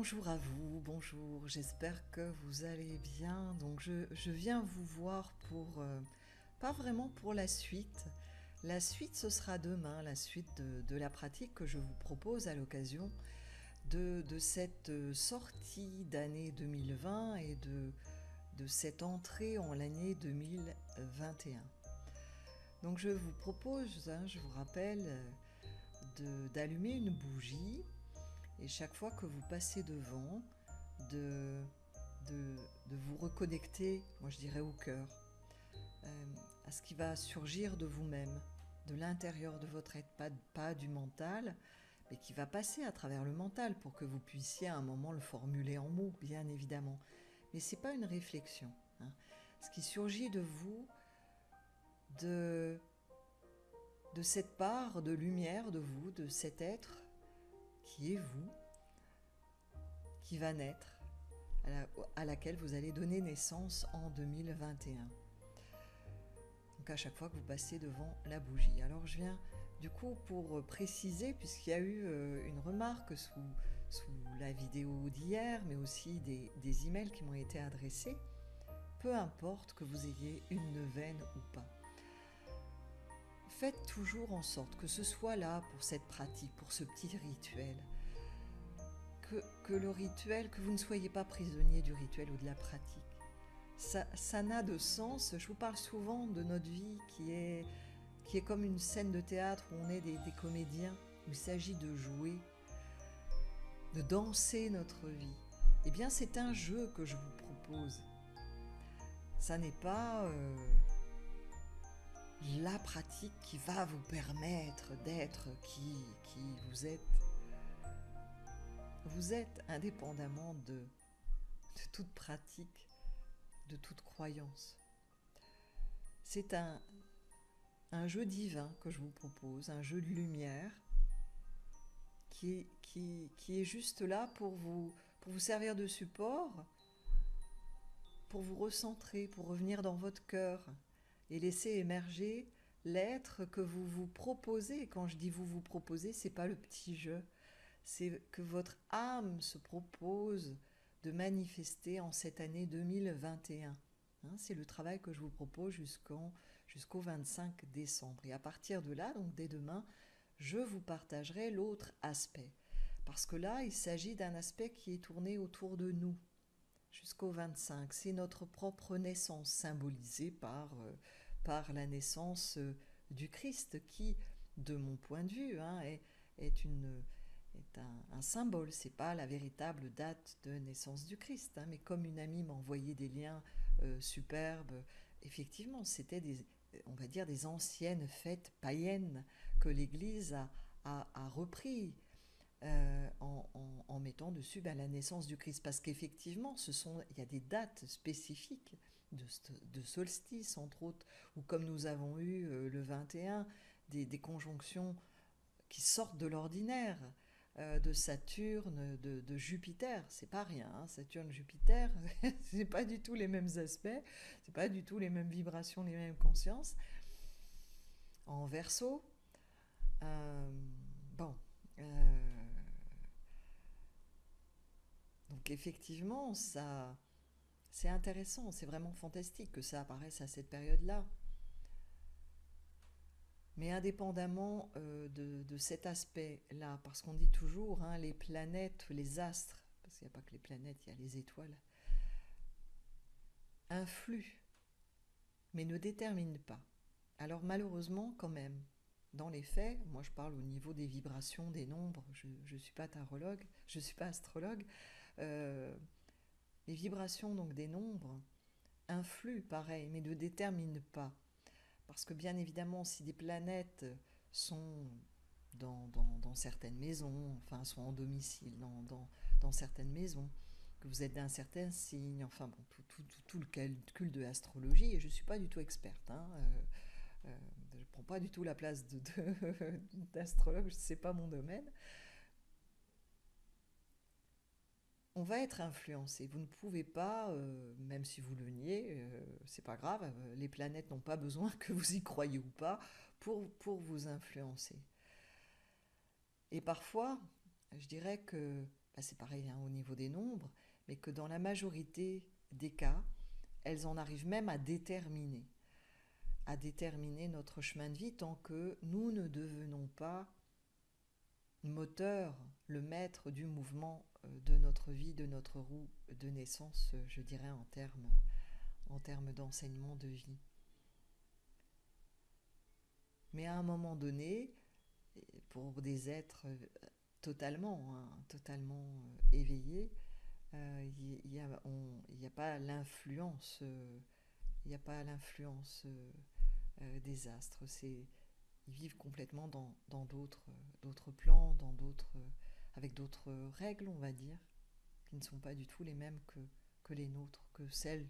Bonjour à vous, bonjour, j'espère que vous allez bien. Donc je viens vous voir pour, pas vraiment pour la suite. La suite ce sera demain, la suite de la pratique que je vous propose à l'occasion de cette sortie d'année 2020 et de cette entrée en l'année 2021. Donc je vous propose, je vous rappelle, d'allumer une bougie. Et chaque fois que vous passez devant, de, de vous reconnecter, moi je dirais au cœur, à ce qui va surgir de vous-même, de l'intérieur de votre être, pas du mental, mais qui va passer à travers le mental pour que vous puissiez à un moment le formuler en mots, bien évidemment. Mais ce n'est pas une réflexion. Ce qui surgit de vous, de, de cette part de lumière de vous, de cet être qui est vous, qui va naître, à laquelle vous allez donner naissance en 2021. Donc à chaque fois que vous passez devant la bougie. Alors je viens du coup pour préciser, puisqu'il y a eu une remarque sous la vidéo d'hier, mais aussi des emails qui m'ont été adressés, peu importe que vous ayez une neuvaine ou pas. Faites toujours en sorte que ce soit là pour cette pratique, pour ce petit rituel, que le rituel, que vous ne soyez pas prisonnier du rituel ou de la pratique. Ça n'a de sens. Je vous parle souvent de notre vie qui est comme une scène de théâtre où on est des comédiens, où il s'agit de jouer, de danser notre vie. Eh bien, c'est un jeu que je vous propose. Ça n'est pas la pratique qui va vous permettre d'être qui vous êtes. Vous êtes indépendamment de toute pratique, de toute croyance. C'est un jeu divin que je vous propose, un jeu de lumière qui est juste là pour vous servir de support, pour vous recentrer, pour revenir dans votre cœur et laisser émerger l'être que vous vous proposez. Et quand je dis vous proposez, c'est pas le petit jeu, c'est que votre âme se propose de manifester en cette année 2021. C'est le travail que je vous propose jusqu'au 25 décembre. Et à partir de là, donc dès demain, je vous partagerai l'autre aspect. Parce que là, il s'agit d'un aspect qui est tourné autour de nous jusqu'au 25. C'est notre propre naissance, symbolisée par la naissance du Christ, qui, de mon point de vue, est un symbole. C'est pas la véritable date de naissance du Christ, mais comme une amie m'a envoyé des liens superbes, effectivement, c'était on va dire des anciennes fêtes païennes que l'Église a repris en mettant dessus la naissance du Christ. Parce qu'effectivement, il y a des dates spécifiques de solstice, entre autres, ou comme nous avons eu le 21, des conjonctions qui sortent de l'ordinaire, de Saturne, de Jupiter. C'est pas rien, Saturne, Jupiter, c'est pas du tout les mêmes aspects, c'est pas du tout les mêmes vibrations, les mêmes consciences. En Verseau, bon. Donc effectivement, c'est intéressant, c'est vraiment fantastique que ça apparaisse à cette période-là. Mais indépendamment de cet aspect-là, parce qu'on dit toujours, les planètes, les astres, parce qu'il n'y a pas que les planètes, il y a les étoiles, influent, mais ne déterminent pas. Alors malheureusement, quand même, dans les faits, moi je parle au niveau des vibrations, des nombres, je ne suis pas tarologue, je ne suis pas astrologue, les vibrations donc des nombres influent pareil, mais ne déterminent pas. Parce que bien évidemment, si des planètes sont dans certaines maisons, enfin sont en domicile dans certaines maisons, que vous êtes d'un certain signe, enfin bon, tout le calcul de l'astrologie, et je ne suis pas du tout experte, je ne prends pas du tout la place d'astrologue, ce n'est pas mon domaine. On va être influencé. Vous ne pouvez pas, même si vous le niez, c'est pas grave, les planètes n'ont pas besoin que vous y croyiez ou pas pour vous influencer. Et parfois, je dirais que c'est pareil au niveau des nombres, mais que dans la majorité des cas, elles en arrivent même à déterminer notre chemin de vie tant que nous ne devenons pas moteur, le maître du mouvement de notre vie, de notre roue de naissance, je dirais en termes d'enseignement de vie. Mais à un moment donné, pour des êtres totalement éveillés, il n'y a pas l'influence, il n'y a pas l'influence des astres. Ils vivent complètement dans d'autres plans, avec d'autres règles, on va dire, qui ne sont pas du tout les mêmes que les nôtres, que celles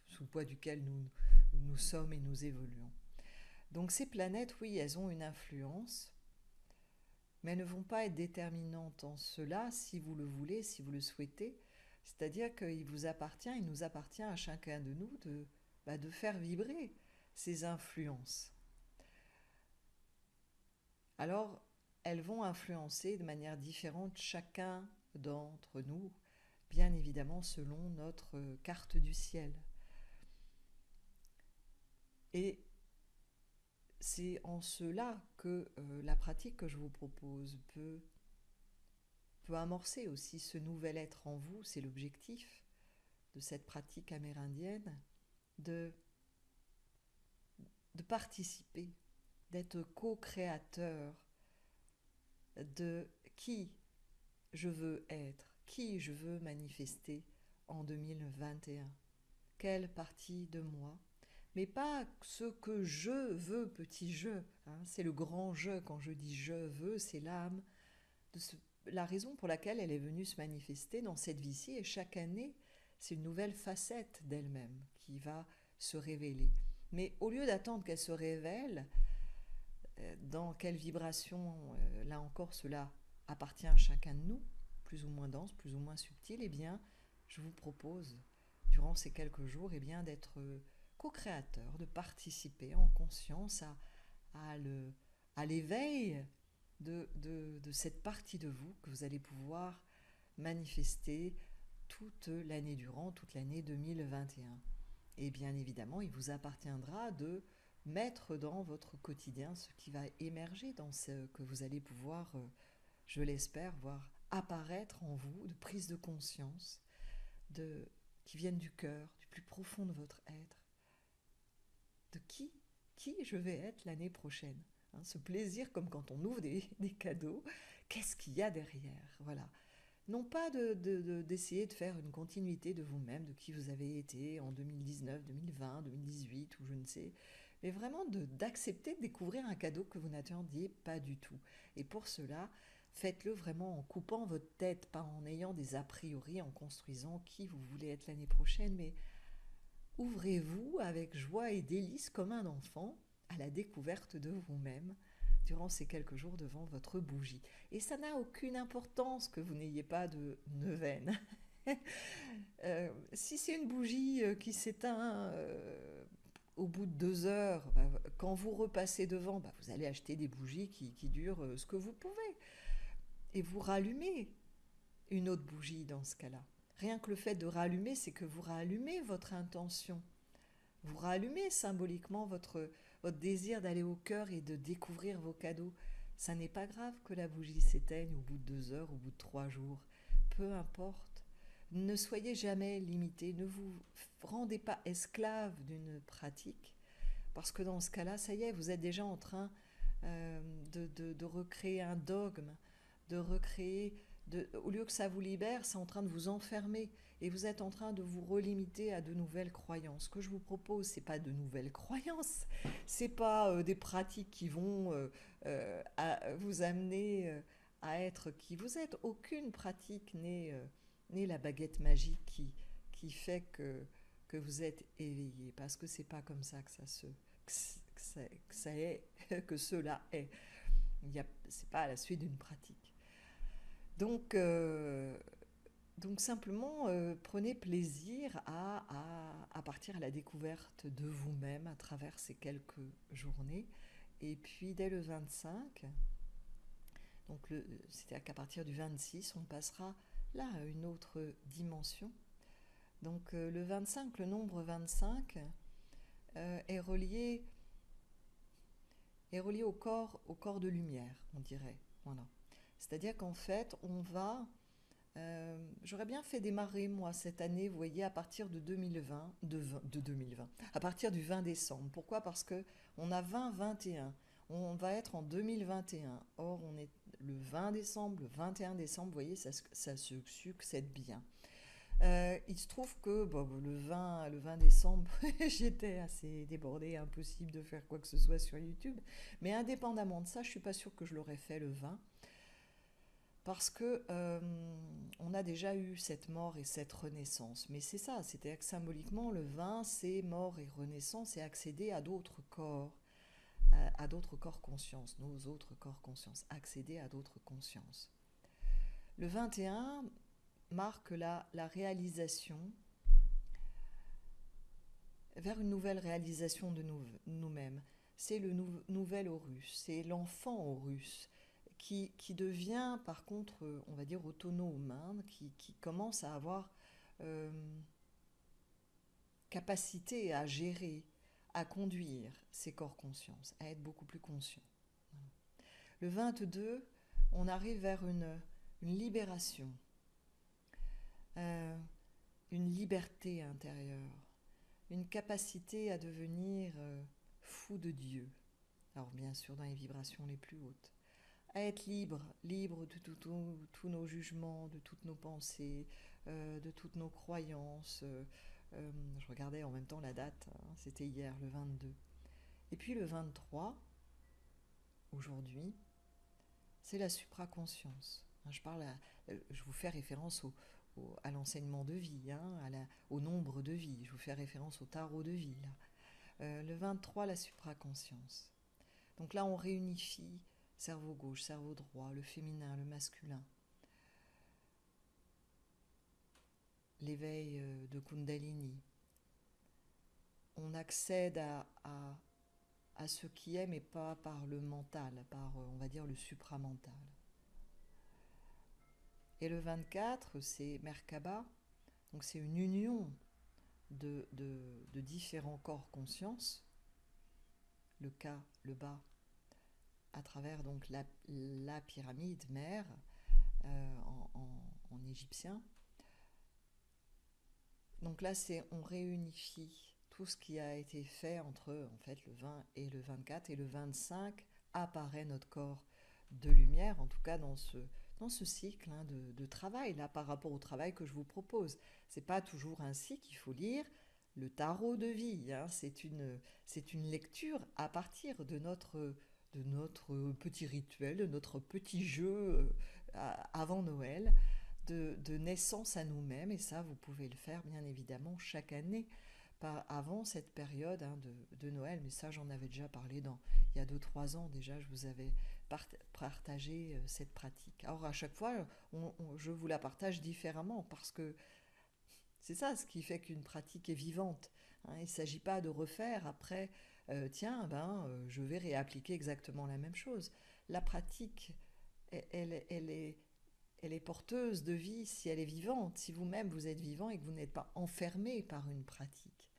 sous le poids duquel nous sommes et nous évoluons. Donc ces planètes, oui, elles ont une influence, mais elles ne vont pas être déterminantes en cela si vous le voulez, si vous le souhaitez. C'est-à-dire qu'il vous appartient, il nous appartient à chacun de nous de faire vibrer ces influences. Alors, elles vont influencer de manière différente chacun d'entre nous, bien évidemment selon notre carte du ciel. Et c'est en cela que la pratique que je vous propose peut amorcer aussi ce nouvel être en vous. C'est l'objectif de cette pratique amérindienne, de participer, d'être co-créateur de qui je veux être, qui je veux manifester en 2021. Quelle partie de moi, mais pas ce que je veux, petit je. C'est le grand je. Quand je dis je veux, c'est l'âme. La raison pour laquelle elle est venue se manifester dans cette vie-ci, et chaque année, c'est une nouvelle facette d'elle-même qui va se révéler. Mais au lieu d'attendre qu'elle se révèle, dans quelle vibration, là encore, cela appartient à chacun de nous, plus ou moins dense, plus ou moins subtil, eh bien, je vous propose, durant ces quelques jours, eh bien, d'être co-créateur, de participer en conscience à l'éveil de cette partie de vous que vous allez pouvoir manifester toute l'année durant, toute l'année 2021. Et bien évidemment, il vous appartiendra de mettre dans votre quotidien ce qui va émerger dans ce que vous allez pouvoir, je l'espère, voir apparaître en vous, de prise de conscience, qui viennent du cœur, du plus profond de votre être, de qui je vais être l'année prochaine. Ce plaisir, comme quand on ouvre des cadeaux, qu'est-ce qu'il y a derrière? Voilà. Non pas d'essayer de faire une continuité de vous-même, de qui vous avez été en 2019, 2020, 2018 ou je ne sais, mais vraiment d'accepter de découvrir un cadeau que vous n'attendiez pas du tout. Et pour cela, faites-le vraiment en coupant votre tête, pas en ayant des a priori, en construisant qui vous voulez être l'année prochaine, mais ouvrez-vous avec joie et délice comme un enfant à la découverte de vous-même durant ces quelques jours devant votre bougie. Et ça n'a aucune importance que vous n'ayez pas de neuvaine. Si c'est une bougie qui s'éteint au bout de 2 heures, quand vous repassez devant, vous allez acheter des bougies qui durent ce que vous pouvez. Et vous rallumez une autre bougie dans ce cas-là. Rien que le fait de rallumer, c'est que vous rallumez votre intention. Vous rallumez symboliquement votre désir d'aller au cœur et de découvrir vos cadeaux. Ça n'est pas grave que la bougie s'éteigne au bout de 2 heures, au bout de 3 jours. Peu importe. Ne soyez jamais limité. Ne vous rendez pas esclave d'une pratique. Parce que dans ce cas-là, ça y est, vous êtes déjà en train de recréer un dogme, de recréer... au lieu que ça vous libère, c'est en train de vous enfermer. Et vous êtes en train de vous relimiter à de nouvelles croyances. Ce que je vous propose, c'est pas de nouvelles croyances, c'est pas des pratiques qui vont vous amener à être qui vous êtes. Aucune pratique n'est la baguette magique qui fait que vous êtes éveillé, parce que c'est pas comme ça que ça est, que cela est. C'est pas à la suite d'une pratique. Donc simplement, prenez plaisir à partir à la découverte de vous-même à travers ces quelques journées. Et puis dès le 25, Donc c'est-à-dire qu'à partir du 26, on passera là à une autre dimension. Donc le 25, le nombre 25 est relié au corps de lumière, on dirait. Voilà. C'est-à-dire qu'en fait, on va... j'aurais bien fait démarrer, moi, cette année, vous voyez, à partir de 2020, de 2020, à partir du 20 décembre. Pourquoi? Parce que on a 20-21. On va être en 2021. Or, on est le 20 décembre, le 21 décembre, vous voyez, ça se succède bien. Il se trouve que bon, le 20 décembre, j'étais assez débordée, impossible de faire quoi que ce soit sur YouTube. Mais indépendamment de ça, je ne suis pas sûre que je l'aurais fait le 20. Parce que on a déjà eu cette mort et cette renaissance. Mais c'est ça, c'est-à-dire que symboliquement, le 20, c'est mort et renaissance et accéder à d'autres corps conscience, nos autres corps conscience, accéder à d'autres consciences. Le 21 marque la réalisation vers une nouvelle réalisation de nous-mêmes. C'est le nouvel Horus, c'est l'enfant Horus qui devient par contre, on va dire, autonome, hein, qui commence à avoir euh, capacité à gérer, à conduire ses corps conscience, à être beaucoup plus conscient. Le 22, on arrive vers une libération, euh, une liberté intérieure, une capacité à devenir fou de Dieu. Alors bien sûr dans les vibrations les plus hautes. À être libre, libre de tous nos jugements, de toutes nos pensées, de toutes nos croyances. Je regardais en même temps la date, hein, c'était hier, le 22. Et puis le 23, aujourd'hui, c'est la supraconscience. Je vous fais référence à l'enseignement de vie, hein, au nombre de vie. Je vous fais référence au tarot de vie. Là. Le 23, la supraconscience. Donc là, on réunifie cerveau gauche, cerveau droit, le féminin, le masculin. L'éveil de Kundalini. On accède à ce qui est, mais pas par le mental, par, on va dire, le supramental. Et le 24, c'est Merkaba, donc c'est une union de différents corps conscience, le Ka, le bas, à travers donc la pyramide mère en égyptien. Donc là, on réunifie tout ce qui a été fait entre en fait, le 20 et le 24, et le 25 apparaît notre corps de lumière, en tout cas dans ce cycle hein, de travail, là, par rapport au travail que je vous propose. Ce n'est pas toujours ainsi qu'il faut lire le tarot de vie. Hein. C'est une lecture à partir de notre petit rituel, de notre petit jeu avant Noël, de naissance à nous-mêmes. Et ça, vous pouvez le faire, bien évidemment, chaque année, avant cette période hein, de Noël. Mais ça, j'en avais déjà parlé il y a 2-3 ans déjà, je vous avais partagé cette pratique. Alors, à chaque fois, je vous la partage différemment parce que c'est ça ce qui fait qu'une pratique est vivante. Hein. Il ne s'agit pas de refaire après, je vais réappliquer exactement la même chose. La pratique, elle est porteuse de vie si elle est vivante, si vous-même vous êtes vivant et que vous n'êtes pas enfermé par une pratique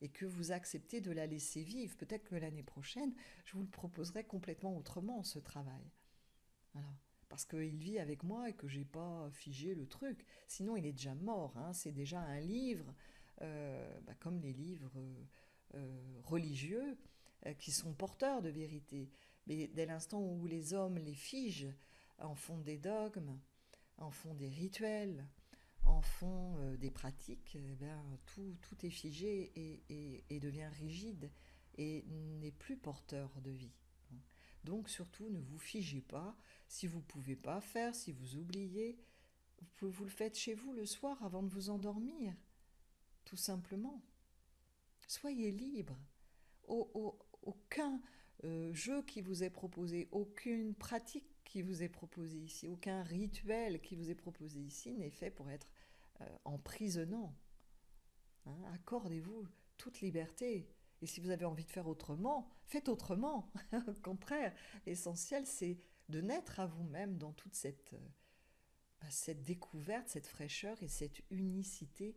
et que vous acceptez de la laisser vivre. Peut-être que l'année prochaine, je vous le proposerai complètement autrement, ce travail. Voilà. Parce qu'il vit avec moi et que j'ai pas figé le truc. Sinon, il est déjà mort. Hein. C'est déjà un livre, comme les livres religieux, qui sont porteurs de vérité. Mais dès l'instant où les hommes les figent, en font des dogmes, en font des rituels, en font des pratiques, eh bien, tout est figé et devient rigide et n'est plus porteur de vie. Donc surtout, ne vous figez pas. Si vous ne pouvez pas faire, si vous oubliez, vous le faites chez vous le soir avant de vous endormir, tout simplement. Soyez libre. Aucun jeu qui vous est proposé, aucune pratique qui vous est proposée ici, aucun rituel qui vous est proposé ici n'est fait pour être emprisonnant. Hein, accordez-vous toute liberté. Et si vous avez envie de faire autrement, faites autrement. Au contraire, l'essentiel, c'est de naître à vous-même dans toute cette découverte, cette fraîcheur et cette unicité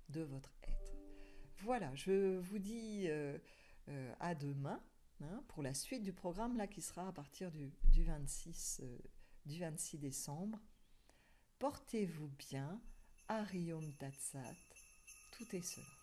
de votre être. Voilà, je vous dis à demain, hein, pour la suite du programme là qui sera à partir du 26 décembre. Portez-vous bien, Ariom Tatsat, tout est cela.